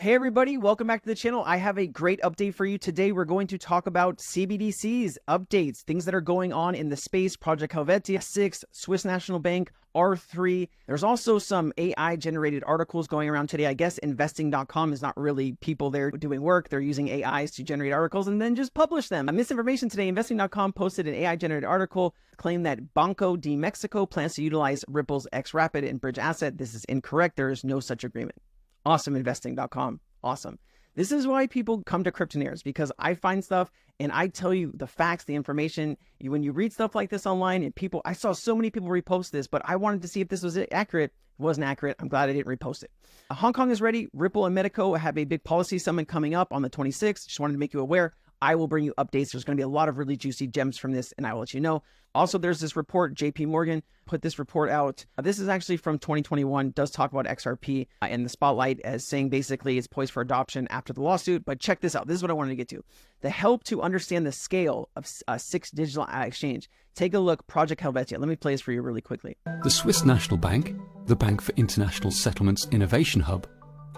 Hey everybody, welcome back to the channel. I have a great update for you today. We're going to talk about CBDCs, updates, things that are going on in the space, Project Helvetia 6, Swiss National Bank, R3. There's also some AI generated articles going around today. I guess investing.com is not really people there doing work. They're using AIs to generate articles and then just publish them. Misinformation today, investing.com posted an AI generated article claiming that Banco de Mexico plans to utilize Ripple's X-Rapid and Bridge asset. This is incorrect. There is no such agreement. Awesome, investing.com. Awesome. This is why people come to Cryptonaires, because I find stuff and I tell you the facts, the information. When you read stuff like this online and I saw so many people repost this, but I wanted to see if this was accurate. It wasn't accurate. I'm glad I didn't repost it. Hong Kong is ready. Ripple and Medico have a big policy summit coming up on the 26th. Just wanted to make you aware. I will bring you updates. There's going to be a lot of really juicy gems from this, and I will let you know. Also, there's this report. JP Morgan put this report out. This is actually from 2021. Does talk about XRP in the spotlight as saying basically it's poised for adoption after the lawsuit. But check this out. This is what I wanted to get to. The help to understand the scale of Six Digital Exchange. Take a look. Project Helvetia. Let me play this for you really quickly. The Swiss National Bank, the Bank for International Settlements Innovation Hub,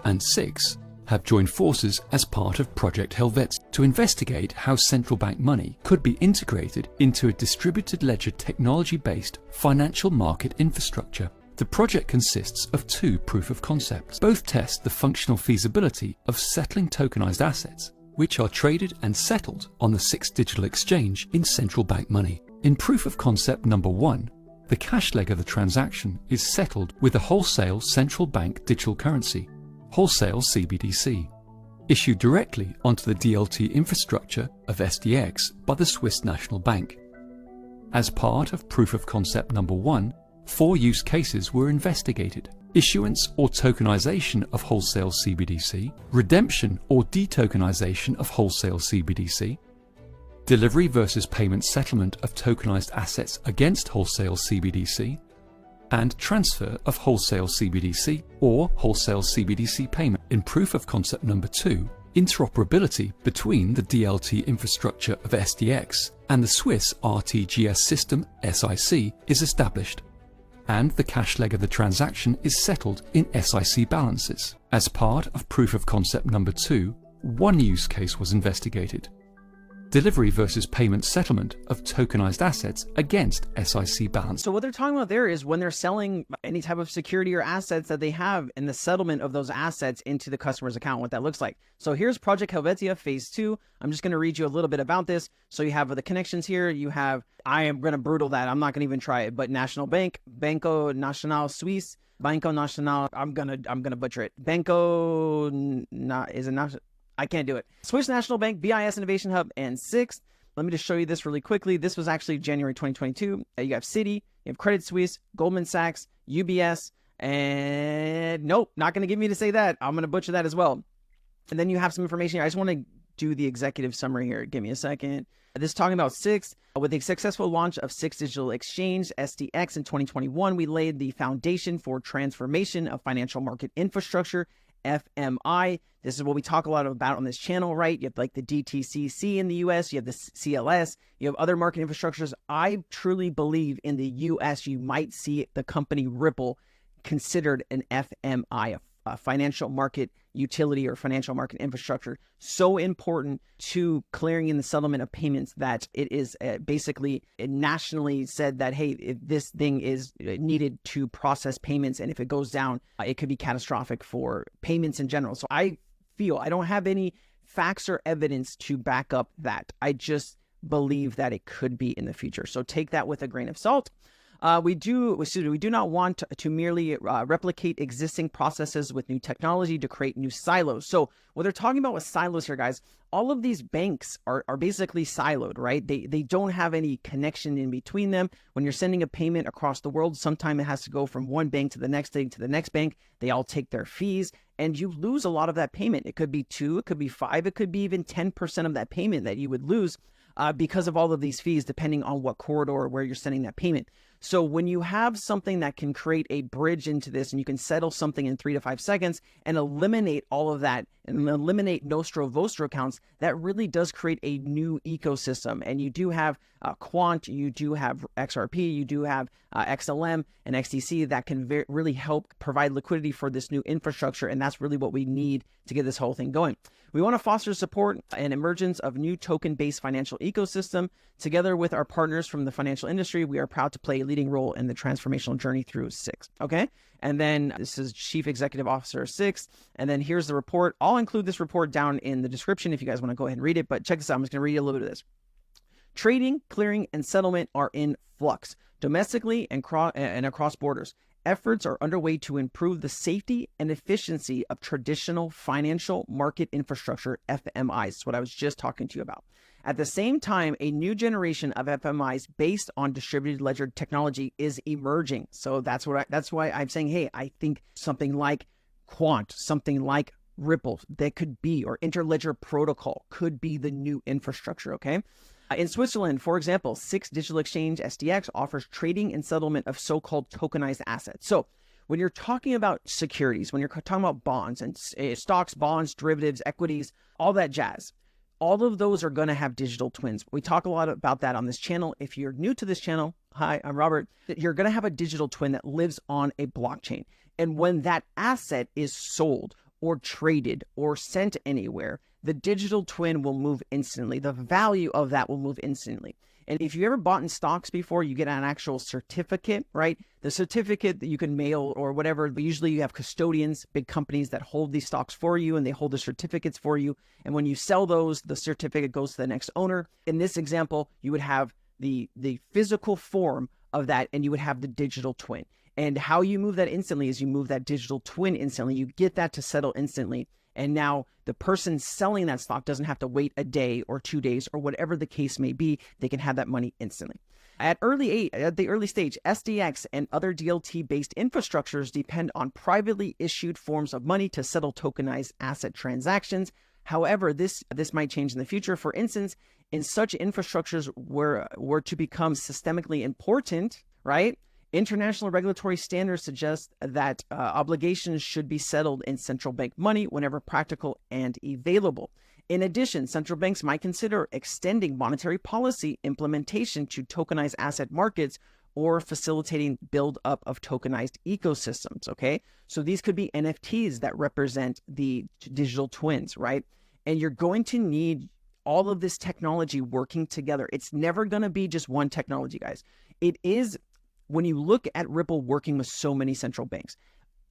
and Six have joined forces as part of Project Helvetia to investigate how central bank money could be integrated into a distributed ledger technology-based financial market infrastructure. The project consists of two proof of concepts. Both test the functional feasibility of settling tokenized assets, which are traded and settled on the Six Digital Exchange in central bank money. In proof of concept number 1, the cash leg of the transaction is settled with a wholesale central bank digital currency, wholesale CBDC, issued directly onto the DLT infrastructure of SDX by the Swiss National Bank. As part of proof of concept number 1, 4 use cases were investigated: issuance or tokenization of wholesale CBDC, redemption or detokenization of wholesale CBDC, delivery versus payment settlement of tokenized assets against wholesale CBDC, and transfer of wholesale CBDC or wholesale CBDC payment. In proof of concept number 2, interoperability between the DLT infrastructure of SDX and the Swiss RTGS system SIC is established, and the cash leg of the transaction is settled in SIC balances. As part of proof of concept number 2, 1 use case was investigated: delivery versus payment settlement of tokenized assets against SIC balance. So what they're talking about there is when they're selling any type of security or assets that they have, in the settlement of those assets into the customer's account, what that looks like. So here's Project Helvetia phase 2. I'm just going to read you a little bit about this. So you have the connections here. You have, I am going to brutal that. I'm not going to even try it, but National Bank, Banco National Suisse, Banco National, I'm going to butcher it. Banco, is it not? I can't do it. Swiss National Bank, BIS Innovation Hub, and Six. Let me just show you this really quickly. This was actually January 2022. You have Citi, you have Credit Suisse, Goldman Sachs, UBS, and nope, not going to get me to say that. I'm going to butcher that as well. And then you have some information here. I just want to do the executive summary here. Give me a second. This is talking about Six. With the successful launch of Six Digital Exchange, SDX, in 2021, we laid the foundation for transformation of financial market infrastructure, FMI. This is what we talk a lot about on this channel, right? You have like the DTCC in the US, you have the CLS, you have other market infrastructures. I truly believe in the US, you might see the company Ripple considered an FMI, a financial market utility or financial market infrastructure, so important to clearing in the settlement of payments that it is basically nationally said that, hey, if this thing is needed to process payments, and if it goes down, it could be catastrophic for payments in general. So I feel, I don't have any facts or evidence to back up that. I just believe that it could be in the future. So take that with a grain of salt. We do not want to merely replicate existing processes with new technology to create new silos. So what they're talking about with silos here, guys, all of these banks are basically siloed, right? They don't have any connection in between them. When you're sending a payment across the world, sometimes it has to go from one bank to the next bank to the next bank. They all take their fees, and you lose a lot of that payment. It could be 2, it could be 5, it could be even 10% of that payment that you would lose because of all of these fees, depending on what corridor or where you're sending that payment. So when you have something that can create a bridge into this, and you can settle something in 3 to 5 seconds and eliminate all of that and eliminate Nostro Vostro accounts, that really does create a new ecosystem. And you do have Quant, you do have XRP, you do have XLM and XDC that can really help provide liquidity for this new infrastructure. And that's really what we need to get this whole thing going. We want to foster support and emergence of new token-based financial ecosystem. Together with our partners from the financial industry, we are proud to play a leading role in the transformational journey through SIX. Okay. And then this is Chief Executive Officer SIX. And then here's the report. I'll include this report down in the description if you guys want to go ahead and read it. But check this out. I'm just going to read you a little bit of this. Trading, clearing, and settlement are in flux domestically and across borders. Efforts are underway to improve the safety and efficiency of traditional financial market infrastructure, FMIs. That's what I was just talking to you about. At the same time, a new generation of FMIs based on distributed ledger technology is emerging. So that's why I'm saying, hey, I think something like Quant, something like Ripple, that could be, or Interledger Protocol could be the new infrastructure, okay? In Switzerland, for example, SIX Digital Exchange SDX offers trading and settlement of so-called tokenized assets. So when you're talking about securities, when you're talking about bonds and stocks, bonds, derivatives, equities, all that jazz, all of those are going to have digital twins. We talk a lot about that on this channel. If you're new to this channel, hi, I'm Robert. You're going to have a digital twin that lives on a blockchain. And when that asset is sold or traded or sent anywhere, the digital twin will move instantly. The value of that will move instantly. And if you ever bought in stocks before, you get an actual certificate, right? The certificate that you can mail or whatever, but usually you have custodians, big companies that hold these stocks for you, and they hold the certificates for you. And when you sell those, the certificate goes to the next owner. In this example, you would have the physical form of that, and you would have the digital twin. And how you move that instantly is you move that digital twin instantly. You get that to settle instantly. And now the person selling that stock doesn't have to wait a day or 2 days or whatever the case may be. They can have that money instantly. At the early stage, SDX and other DLT-based infrastructures depend on privately issued forms of money to settle tokenized asset transactions. However, this might change in the future. For instance, in such infrastructures were to become systemically important, right? International regulatory standards suggest that obligations should be settled in central bank money whenever practical and available. In addition, central banks might consider extending monetary policy implementation to tokenized asset markets or facilitating build-up of tokenized ecosystems, okay? So these could be NFTs that represent the digital twins, right? And you're going to need all of this technology working together. It's never going to be just one technology, guys. It is. When you look at Ripple working with so many central banks,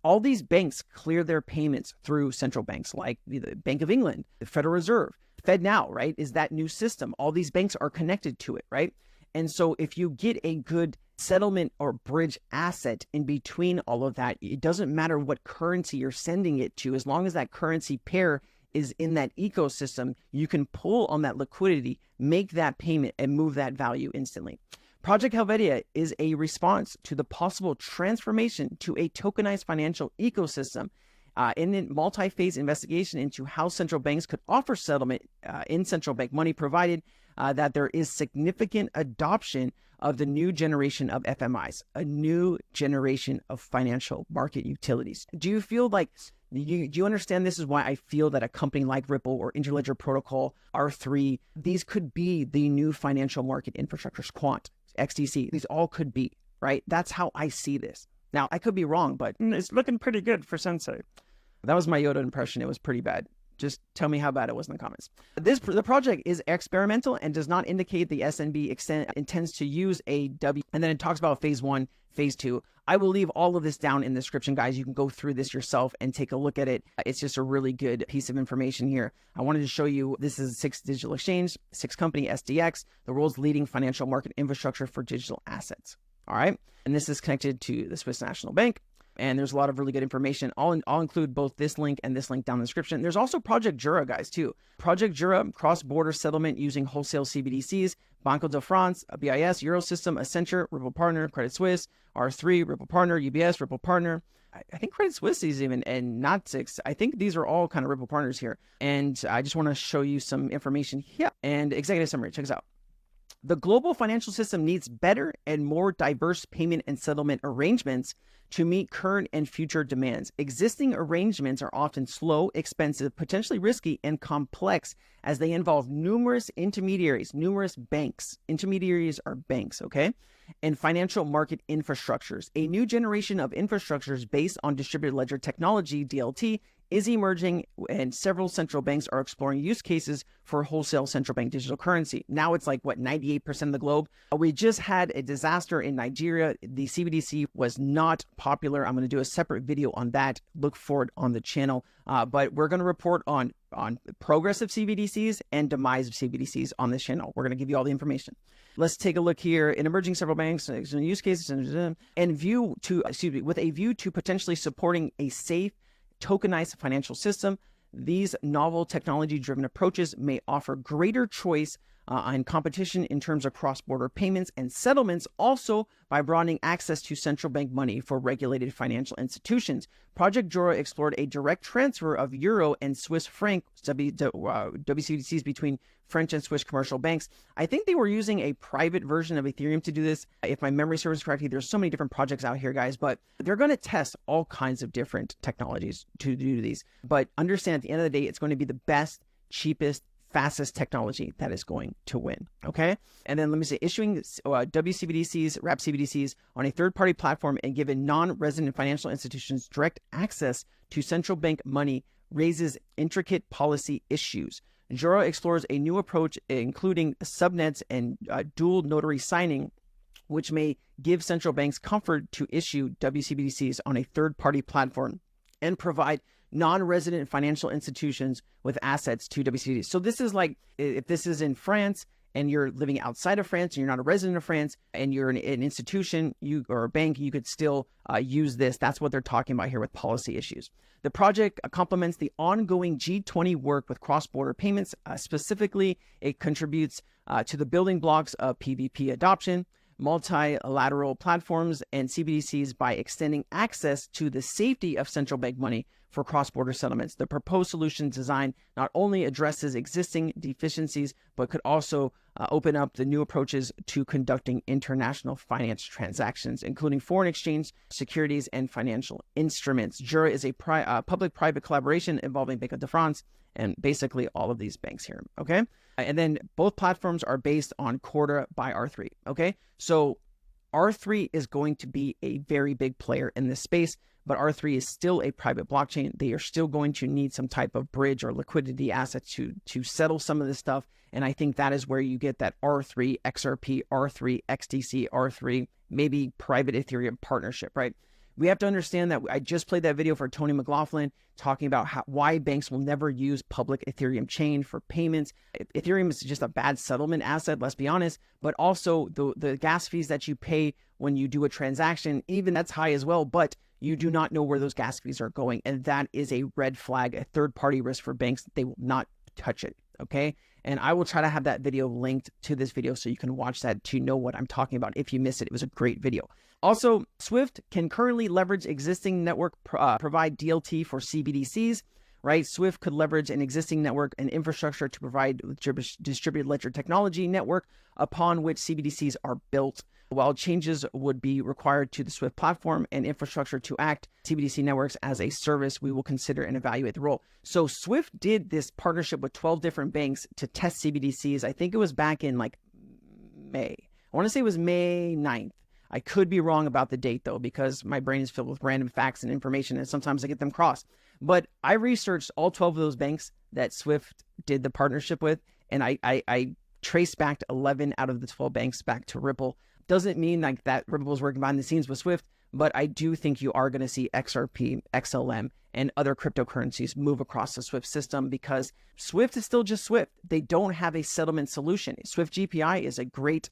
all these banks clear their payments through central banks like the Bank of England, the Federal Reserve, FedNow, right? Is that new system. All these banks are connected to it, right? And so if you get a good settlement or bridge asset in between all of that, it doesn't matter what currency you're sending it to, as long as that currency pair is in that ecosystem, you can pull on that liquidity, make that payment, and move that value instantly. Project Helvetia is a response to the possible transformation to a tokenized financial ecosystem in a multi-phase investigation into how central banks could offer settlement in central bank money, provided that there is significant adoption of the new generation of FMIs, a new generation of financial market utilities. Do you feel like, do you understand this is why I feel that a company like Ripple or Interledger Protocol, R3, these could be the new financial market infrastructures, Quant, XDC, these all could be, right? That's how I see this. Now, I could be wrong, but it's looking pretty good for Sensei. That was my Yoda impression. It was pretty bad. Just tell me how bad it was in the comments. The project is experimental and does not indicate the SNB intends to use a W. And then it talks about phase 1, phase 2. I will leave all of this down in the description, guys. You can go through this yourself and take a look at it. It's just a really good piece of information here. I wanted to show you, this is SIX Digital Exchange, SIX company, SDX, the world's leading financial market infrastructure for digital assets. All right. And this is connected to the Swiss National Bank. And there's a lot of really good information. I'll include both this link and this link down in the description. There's also Project Jura, guys, too. Project Jura, cross-border settlement using wholesale CBDCs, Banco de France, BIS, Eurosystem, Accenture, Ripple Partner, Credit Suisse, R3, Ripple Partner, UBS, Ripple Partner. I think Credit Suisse is even, and not SIX. I think these are all kind of Ripple partners here. And I just want to show you some information here. And executive summary, check this out. The global financial system needs better and more diverse payment and settlement arrangements to meet current and future demands. Existing arrangements are often slow, expensive, potentially risky, and complex as they involve numerous intermediaries, numerous banks. Intermediaries are banks, okay? And financial market infrastructures. A new generation of infrastructures based on distributed ledger technology, DLT, is emerging, and several central banks are exploring use cases for wholesale central bank digital currency. Now it's like, what, 98% of the globe? We just had a disaster in Nigeria. The CBDC was not popular. I'm going to do a separate video on that. Look for it on the channel. But we're going to report on progress of CBDCs and demise of CBDCs on this channel. We're going to give you all the information. Let's take a look here. In emerging several banks, use cases, with a view to potentially supporting a safe, tokenized financial system. These novel technology-driven approaches may offer greater choice and competition in terms of cross-border payments and settlements, also by broadening access to central bank money for regulated financial institutions. Project Jura explored a direct transfer of euro and Swiss franc WCBDCs between French and Swiss commercial banks. I think they were using a private version of Ethereum to do this. If my memory serves correctly, there's so many different projects out here, guys, but they're going to test all kinds of different technologies to do these. But understand, at the end of the day, it's going to be the best, cheapest, fastest technology that is going to win. Okay. And then let me say, issuing WCBDCs, wrap CBDCs on a third-party platform and giving non-resident financial institutions direct access to central bank money raises intricate policy issues. Jura explores a new approach, including subnets and dual notary signing, which may give central banks comfort to issue WCBDCs on a third-party platform and provide non-resident financial institutions with assets to WCBDCs. So this is like, if this is in France and you're living outside of France and you're not a resident of France and you're an institution or a bank, you could still use this. That's what they're talking about here with policy issues. The project complements the ongoing G20 work with cross-border payments. Specifically, it contributes to the building blocks of PVP adoption, multilateral platforms, and CBDCs by extending access to the safety of central bank money for cross-border settlements. The proposed solution design not only addresses existing deficiencies, but could also open up the new approaches to conducting international finance transactions, including foreign exchange, securities, and financial instruments. Jura is a public-private collaboration involving Banque de France and basically all of these banks here, okay? And then both platforms are based on Corda by R3, okay? So R3 is going to be a very big player in this space, but R3 is still a private blockchain. They are still going to need some type of bridge or liquidity assets to settle some of this stuff. And I think that is where you get that R3 XRP, R3 XDC, R3, maybe private Ethereum partnership, right? We have to understand that I just played that video for Tony McLaughlin talking about why banks will never use public Ethereum chain for payments. Ethereum is just a bad settlement asset, let's be honest, but also the gas fees that you pay when you do a transaction, even that's high as well, but you do not know where those gas fees are going. And that is a red flag, a third-party risk for banks. They will not touch it, okay? And I will try to have that video linked to this video so you can watch that to know what I'm talking about. If you missed it, it was a great video. Also, Swift can currently leverage existing network, provide DLT for CBDCs, right? Swift could leverage an existing network and infrastructure to provide distributed ledger technology network upon which CBDCs are built. While changes would be required to the Swift platform and infrastructure to act CBDC networks as a service, we will consider and evaluate the role. So Swift did this partnership with 12 different banks to test CBDCs. I think it was back in like May. I want to say it was May 9th. I could be wrong about the date though, because my brain is filled with random facts and information and sometimes I get them crossed. But I researched all 12 of those banks that Swift did the partnership with, and I traced back to 11 out of the 12 banks back to Ripple. Doesn't mean like that Ripple is working behind the scenes with Swift, but I do think you are going to see XRP, XLM, and other cryptocurrencies move across the Swift system because Swift is still just Swift. They don't have a settlement solution. Swift GPI is a great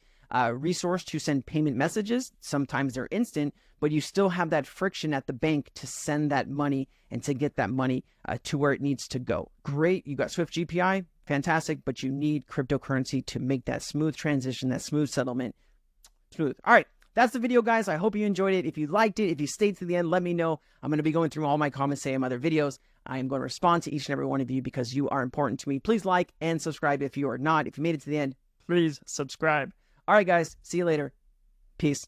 resource to send payment messages. Sometimes they're instant, but you still have that friction at the bank to send that money and to get that money to where it needs to go. Great. You got Swift GPI, fantastic, but you need cryptocurrency to make that smooth transition, that smooth settlement. Smooth. All right. That's the video, guys. I hope you enjoyed it. If you liked it, if you stayed to the end, let me know. I'm going to be going through all my comments, same other videos. I am going to respond to each and every one of you because you are important to me. Please like and subscribe if you are not. If you made it to the end, please subscribe. All right, guys, see you later. Peace.